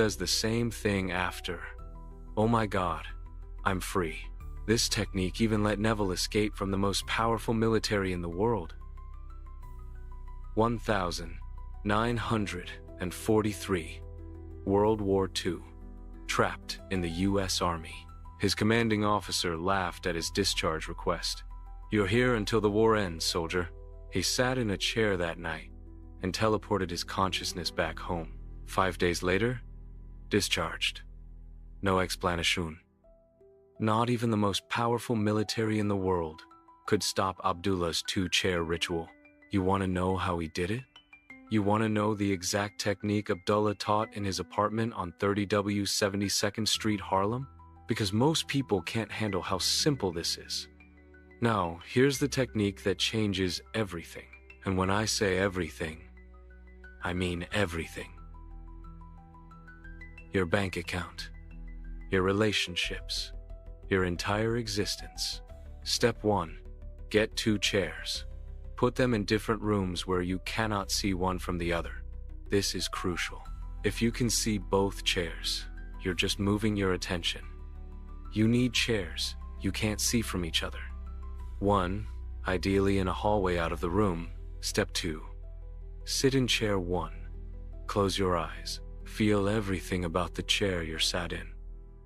says the same thing after. Oh my God, I'm free. This technique even let Neville escape from the most powerful military in the world. 1943, World War II. Trapped in the U.S. Army. His commanding officer laughed at his discharge request. You're here until the war ends, soldier. He sat in a chair that night and teleported his consciousness back home. 5 days later, discharged. No explanation. Not even the most powerful military in the world could stop Abdullah's two-chair ritual. You want to know how he did it? You want to know the exact technique Abdullah taught in his apartment on 30W 72nd Street, Harlem? Because most people can't handle how simple this is. Now, here's the technique that changes everything. And when I say everything, I mean everything. Your bank account, your relationships, your entire existence. Step 1. Get 2 chairs. Put them in different rooms where you cannot see one from the other. This is crucial. If you can see both chairs, you're just moving your attention. You need chairs you can't see from each other. 1. Ideally in a hallway out of the room. Step 2. Sit in chair 1. Close your eyes. Feel everything about the chair you're sat in.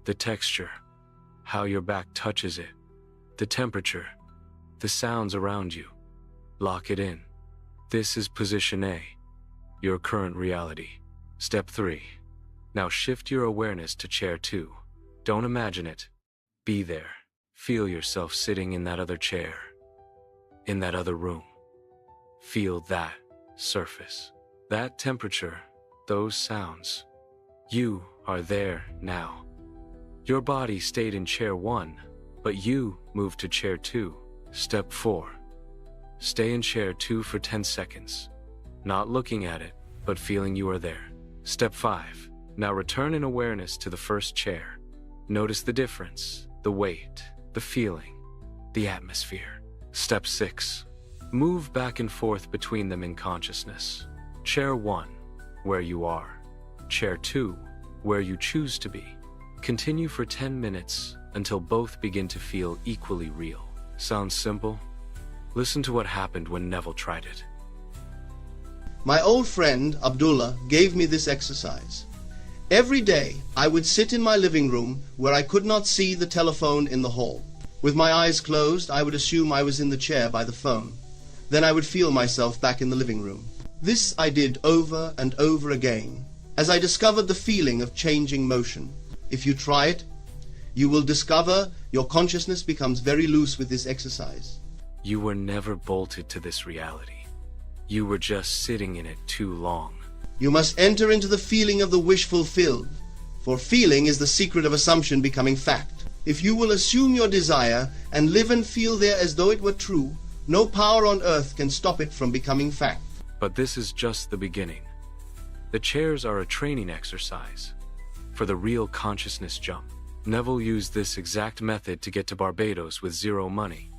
The texture, how your back touches it, the temperature, the sounds around you. Lock it in. This is position A, your current reality. Step 3. Now shift your awareness to chair 2. Don't imagine it. Be there. Feel yourself sitting in that other chair, in that other room. Feel that surface, that temperature, those sounds. You are there now. Your body stayed in chair 1, but you moved to chair 2. Step 4. Stay in chair 2 for 10 seconds. Not looking at it, but feeling you are there. Step 5. Now return in awareness to the first chair. Notice the difference, the weight, the feeling, the atmosphere. Step 6. Move back and forth between them in consciousness. Chair 1, where you are. Chair 2, where you choose to be. Continue for 10 minutes until both begin to feel equally real. Sounds simple? Listen to what happened when Neville tried it. My old friend, Abdullah, gave me this exercise. Every day, I would sit in my living room where I could not see the telephone in the hall. With my eyes closed, I would assume I was in the chair by the phone. Then I would feel myself back in the living room. This I did over and over again, as I discovered the feeling of changing motion. If you try it, you will discover your consciousness becomes very loose with this exercise. You were never bolted to this reality. You were just sitting in it too long. You must enter into the feeling of the wish fulfilled, for feeling is the secret of assumption becoming fact. If you will assume your desire and live and feel there as though it were true, no power on earth can stop it from becoming fact. But this is just the beginning. The chairs are a training exercise for the real consciousness jump. Neville used this exact method to get to Barbados with zero money.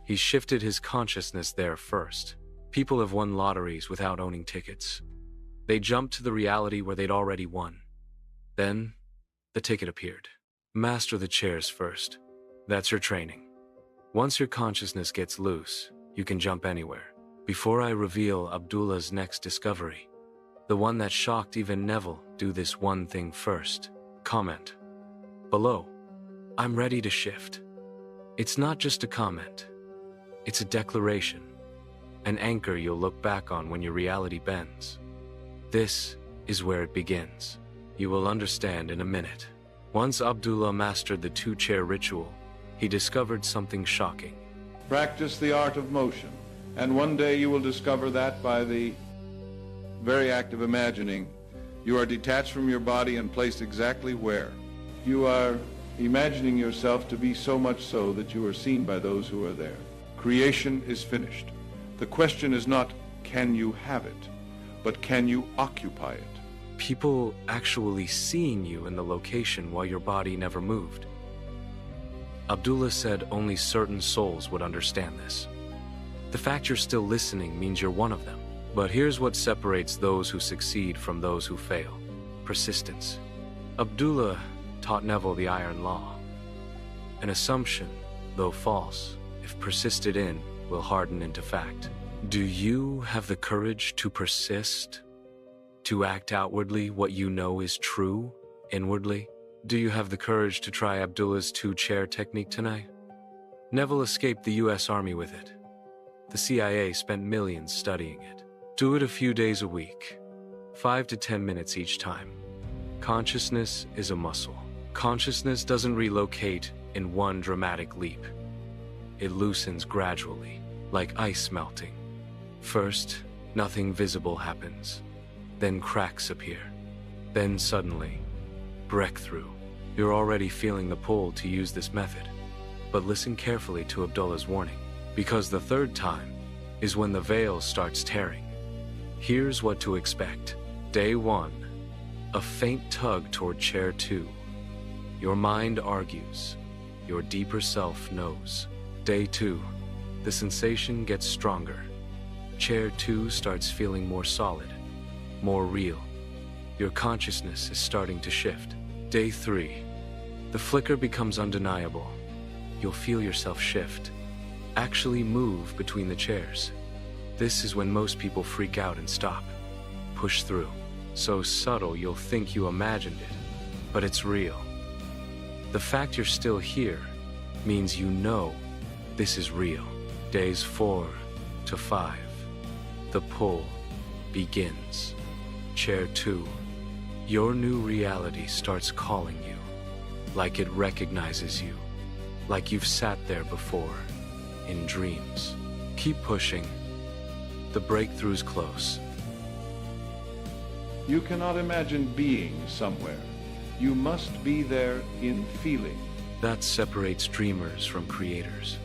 He shifted his consciousness there first. People have won lotteries without owning tickets. They jumped to the reality where they'd already won. Then, the ticket appeared. Master the chairs first. That's your training. Once your consciousness gets loose, you can jump anywhere. Before I reveal Abdullah's next discovery, the one that shocked even Neville, do this one thing first. Comment below. I'm ready to shift. It's not just a comment. It's a declaration. An anchor you'll look back on when your reality bends. This is where it begins. You will understand in a minute. Once Abdullah mastered the two-chair ritual, he discovered something shocking. Practice the art of motion, and one day you will discover that by the very act of imagining, you are detached from your body and placed exactly where. You are imagining yourself to be so much so that you are seen by those who are there. Creation is finished. The question is not, can you have it, but can you occupy it? People actually seeing you in the location while your body never moved. Abdullah said only certain souls would understand this. The fact you're still listening means you're one of them. But here's what separates those who succeed from those who fail. persistence. Abdullah taught Neville the iron law. An assumption, though false, if persisted in, will harden into fact. Do you have the courage to persist? To act outwardly what you know is true, inwardly? Do you have the courage to try Abdullah's two-chair technique tonight? Neville escaped the US Army with it. The CIA spent millions studying it. Do it a few days a week, 5 to 10 minutes each time. Consciousness is a muscle. Consciousness doesn't relocate in one dramatic leap. It loosens gradually, like ice melting. First, nothing visible happens. Then cracks appear. Then suddenly, breakthrough. You're already feeling the pull to use this method. But listen carefully to Abdullah's warning, because the third time is when the veil starts tearing. Here's what to expect. Day 1, a faint tug toward chair 2. Your mind argues. Your deeper self knows. Day 2, the sensation gets stronger. Chair 2 starts feeling more solid, more real. Your consciousness is starting to shift. Day 3, the flicker becomes undeniable. You'll feel yourself shift, actually move between the chairs. This is when most people freak out and stop, push through. So subtle you'll think you imagined it, but it's real. The fact you're still here means you know this is real. Days 4 to 5, the pull begins. Chair 2, your new reality starts calling you, like it recognizes you, like you've sat there before, in dreams. Keep pushing. The breakthrough's close. You cannot imagine being somewhere. You must be there in feeling. That separates dreamers from creators.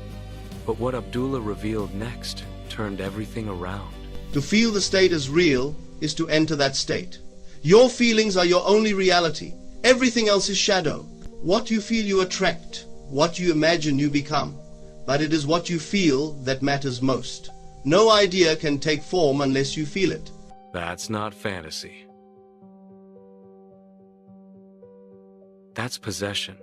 But what Abdullah revealed next turned everything around. To feel the state as real is to enter that state. Your feelings are your only reality. Everything else is shadow. What you feel you attract, what you imagine you become. But it is what you feel that matters most. No idea can take form unless you feel it. That's not fantasy. That's possession.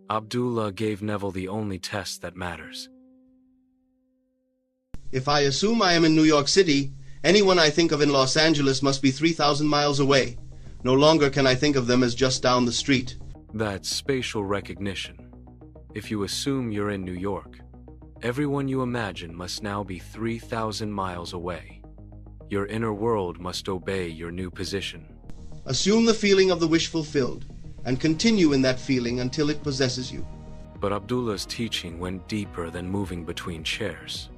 Abdullah gave Neville the only test that matters. If I assume I am in New York City, anyone I think of in Los Angeles must be 3,000 miles away. No longer can I think of them as just down the street. That's spatial recognition. If you assume you're in New York, everyone you imagine must now be 3,000 miles away. Your inner world must obey your new position. Assume the feeling of the wish fulfilled, and continue in that feeling until it possesses you. But Abdullah's teaching went deeper than moving between chairs.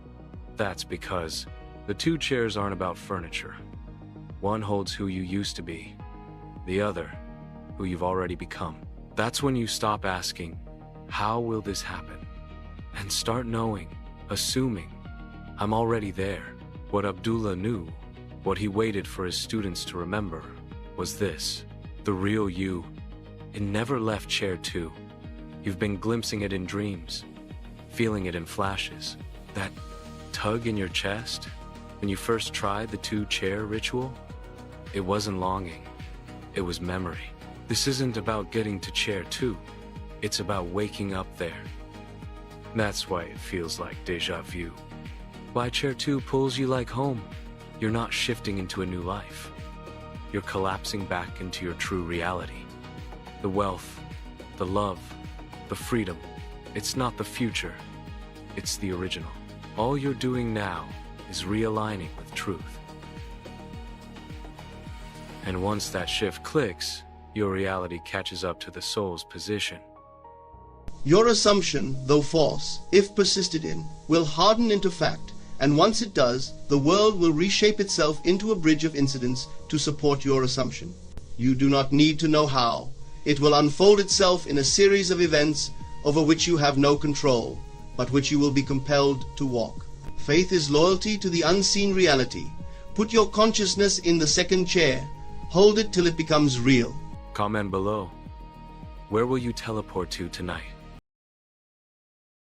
That's because the two chairs aren't about furniture. One holds who you used to be, the other, who you've already become. That's when you stop asking, how will this happen? And start knowing, assuming, I'm already there. What Abdullah knew, what he waited for his students to remember, was this: the real you. It never left chair 2. You've been glimpsing it in dreams, feeling it in flashes. That tug in your chest, when you first tried the two-chair ritual, it wasn't longing, it was memory. This isn't about getting to chair 2, it's about waking up there. That's why it feels like déjà vu. Why chair 2 pulls you like home. You're not shifting into a new life. You're collapsing back into your true reality. The wealth, the love, the freedom. It's not the future, it's the original. All you're doing now is realigning with truth. And once that shift clicks, your reality catches up to the soul's position. Your assumption, though false, if persisted in, will harden into fact, and once it does, the world will reshape itself into a bridge of incidents to support your assumption. You do not need to know how. It will unfold itself in a series of events over which you have no control, but which you will be compelled to walk. Faith is loyalty to the unseen reality. Put your consciousness in the second chair. Hold it till it becomes real. Comment below. Where will you teleport to tonight?